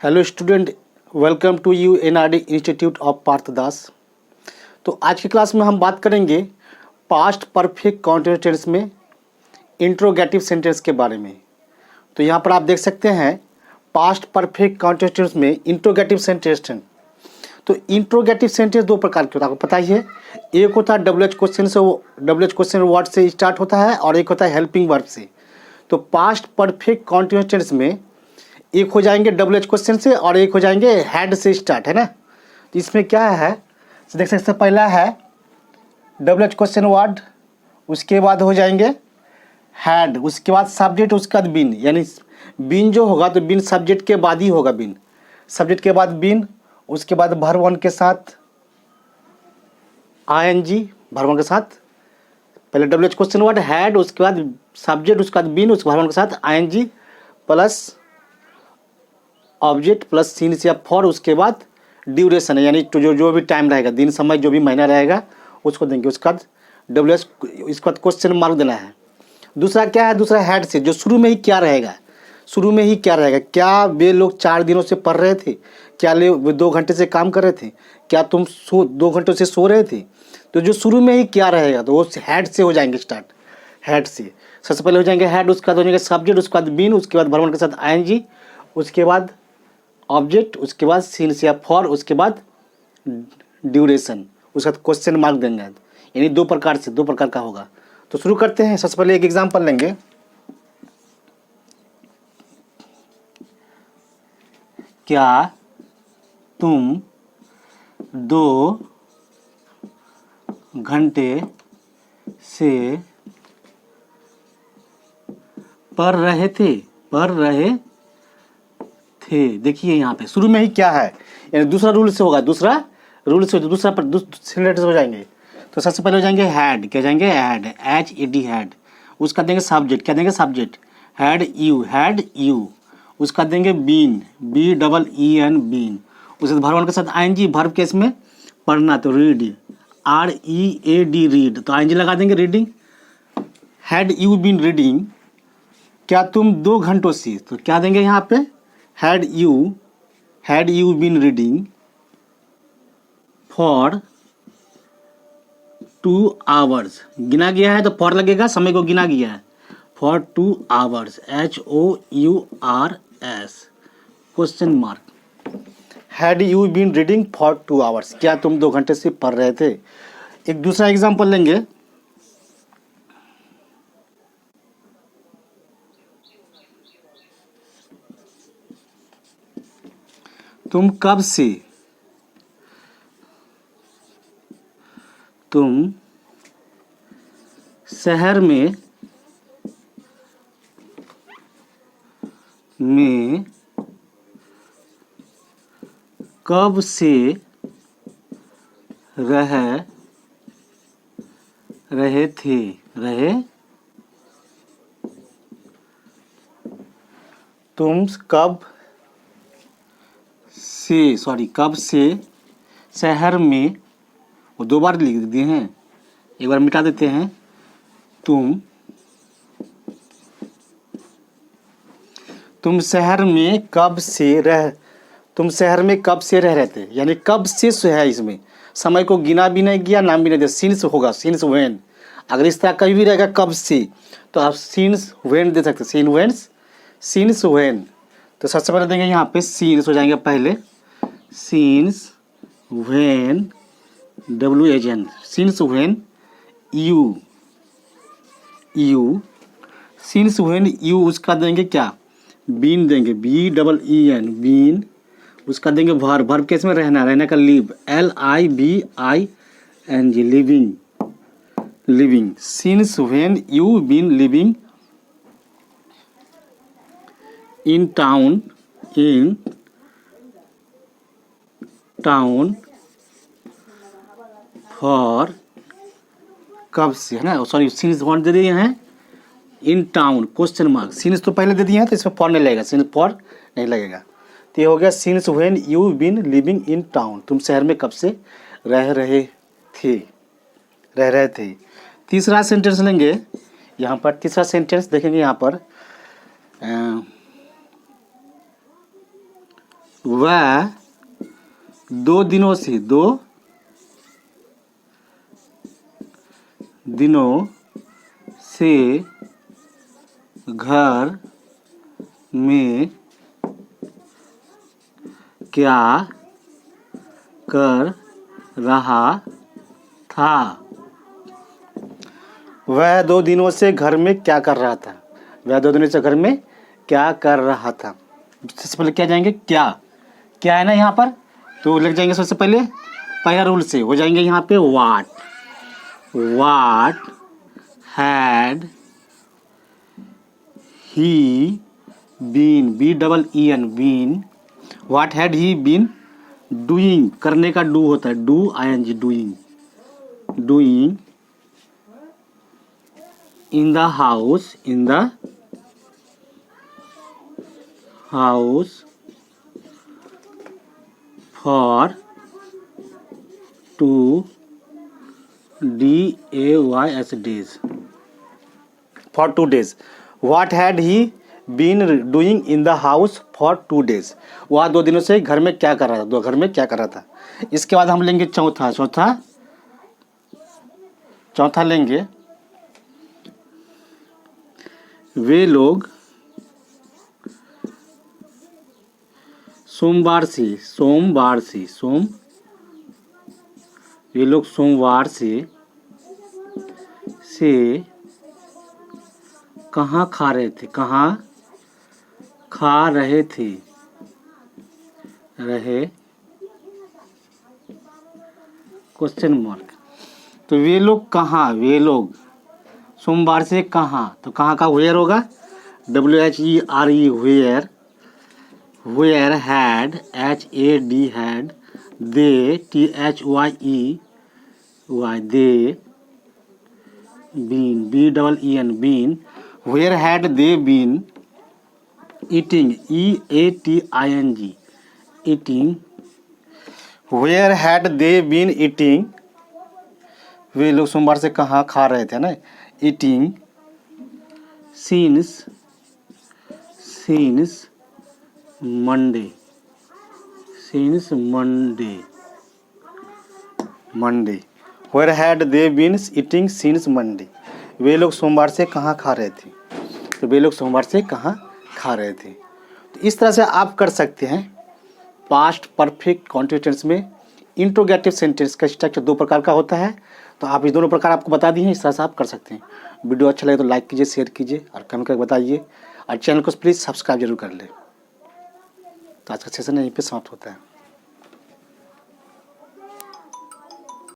Hello student, welcome to you NRD institute of Parth Das. तो आज की क्लास में हम बात करेंगे पास्ट परफेक्ट कंटीन्यूअस टेंस में इंट्रोगेटिव सेंटेंस के बारे में। तो यहाँ पर आप देख सकते हैं पास्ट परफेक्ट कंटीन्यूअस टेंस में इंट्रोगेटिव सेंटेंस हैं। तो इंट्रोगेटिव सेंटेंस दो प्रकार के होता है, आपको पता ही है। एक होता है डब्ल्यू एच क्वेश्चन से, डब्ल्यू एच क्वेश्चन वर्ड से स्टार्ट होता है, और एक होता है हेल्पिंग वर्ब से। तो पास्ट परफेक्ट कंटीन्यूअस टेंस में एक हो जाएंगे डब्ल्यू एच क्वेश्चन से और एक हो जाएंगे हैड से स्टार्ट, है ना। तो इसमें क्या है तो देख सकते हैं, पहला है डब्ल्यू एच क्वेश्चन वर्ड, उसके बाद हो जाएंगे हैड, उसके बाद सब्जेक्ट, उसके बाद बीन। यानी बीन जो होगा तो बीन सब्जेक्ट के बाद ही होगा, बीन सब्जेक्ट के बाद बीन, उसके बाद वर्ब वन के साथ आईएनजी, वर्ब वन के साथ पहले W H question word had, उसके बाद सब्जेक्ट, उसके बाद बीन, उसके वर्ब वन के साथ ING plus object plus since या फॉर, उसके बाद ड्यूरेशन है, यानी जो भी टाइम रहेगा, दिन समय जो भी महीना रहेगा उसको देंगे। उसके बाद डब्ल्यू एस, इसके बाद क्वेश्चन मार्क देना है। दूसरा क्या है, दूसरा हैड से, जो शुरू में ही क्या रहेगा, शुरू में ही क्या रहेगा। क्या वे लोग 4 दिनों से पढ़ रहे थे, क्या वे 2 घंटे से काम कर रहे थे, क्या तुम 2 घंटों से सो रहे थे। तो जो शुरू में ही क्या रहेगा तो वो हैड से हो जाएंगे स्टार्ट। हैड से सबसे पहले हो जाएंगे हैड, उसके बाद हो जाएंगे सब्जेक्ट, उसके बाद बीन, उसके बाद वर्ब वन के साथ आईएनजी, उसके बाद ऑब्जेक्ट, उसके बाद सीन्स या फॉर, उसके बाद ड्यूरेशन, उसके बाद क्वेश्चन मार्क देंगे। यानी दो प्रकार का होगा। तो शुरू करते हैं। सबसे पहले एक एग्जांपल लेंगे। क्या तुम 2 घंटे से पढ़ रहे थे। देखिए यहाँ पे शुरू में ही क्या है, यानी दूसरा रूल से होगा, दूसरा सेंटेंस हो जाएंगे। तो सबसे पहले हो जाएंगे हैड, क्या जाएंगे had, H A D had. उसका देंगे सब्जेक्ट, क्या देंगे सब्जेक्ट, हैड यू। उसका देंगे been, B double E N been. उसके बाद वर्ब के साथ आईएनजी, वर्ब केस में पढ़ना तो read, R E A D read, तो आईएनजी लगा देंगे reading. Had you been reading, क्या तुम 2 घंटों से, तो क्या देंगे यहाँ पे had you been reading for 2 hours। गिना गया है तो for लगेगा, समय को गिना गया है। for 2 hours, HOURS question mark. had you been reading for 2 hours, क्या तुम 2 घंटे से पढ़ रहे थे। एक दूसरा एग्जांपल लेंगे। तुम शहर में कब से रह रहे थे। तुम कब से शहर में, वो 2 बार लिख दिए हैं, एक बार मिटा देते हैं। तुम शहर में कब से रह रहे थे, यानी कब से है, इसमें समय को गिना भी नहीं गया, नाम भी नहीं दिया। सिंस होगा, सिंस व्हेन। अगर इस तरह कहीं भी रहेगा कब से, तो आप सिंस व्हेन दे सकते, सिंस व्हेन। तो सबसे पहले देंगे यहाँ पे सिंस हो जाएंगे पहले, since when, WHN, since when you, since when you. उसका देंगे क्या, बीन देंगे, BEEN बीन। उसका देंगे वर्ब केस में रहना का live, LIVING living. Since when you been living in town for, कब से, है ना, सॉरी सिंस वन दे दिए हैं, in town question mark. Since तो पहले दे दिए हैं तो इसमें फॉर नहीं लगेगा, सिंस फॉर नहीं लगेगा। तो ये हो गया since when you been living in town, तुम शहर में कब से रह रहे थे। तीसरा सेंटेंस लेंगे यहाँ पर। तीसरा सेंटेंस देखेंगे यहाँ पर, वह 2 दिनों से घर में क्या कर रहा था। वह 2 दिनों से घर में क्या कर रहा था। वह 2 दिनों से घर में क्या कर रहा था। सबसे पहले क्या जाएंगे, क्या है ना यहाँ पर, तो लग जाएंगे सबसे पहले पहला रूल से हो जाएंगे यहाँ पे what had he been, BEEN been, what had he been doing, करने का डू होता है, ING doing in the house for 2 days days, for 2 days. What had he been doing in the house for 2 days? वह 2 दिनों से घर में क्या कर रहा था, घर में क्या कर रहा था। इसके बाद हम लेंगे चौथा लेंगे, वे लोग सोमवार से कहाँ खा रहे थे क्वेश्चन मार्क। तो वे लोग सोमवार से कहाँ, तो कहाँ का वेयर होगा, WHERE where, had HAD had, they THYEY they, been BEEN been, where had they been eating EATING eating, where had they been eating, वे लोग सोमवार से कहाँ खा रहे थे ना, eating since Monday, where had they been eating since Monday, वे लोग सोमवार से कहाँ खा रहे थे, तो वे लोग सोमवार से कहाँ खा रहे थे। तो इस तरह से आप कर सकते हैं पास्ट परफेक्ट कॉन्टिन्यूअस टेंस में इंट्रोगेटिव सेंटेंस का स्ट्रक्चर 2 प्रकार का होता है। तो आप ये दोनों प्रकार आपको बता दिए हैं, इस तरह से आप कर सकते हैं। वीडियो अच्छा लगे तो लाइक कीजिए, शेयर कीजिए और कमेंट करके बताइए, और चैनल को प्लीज़ सब्सक्राइब जरूर कर लें। तो आज का सेशन यहीं पे समाप्त होता है।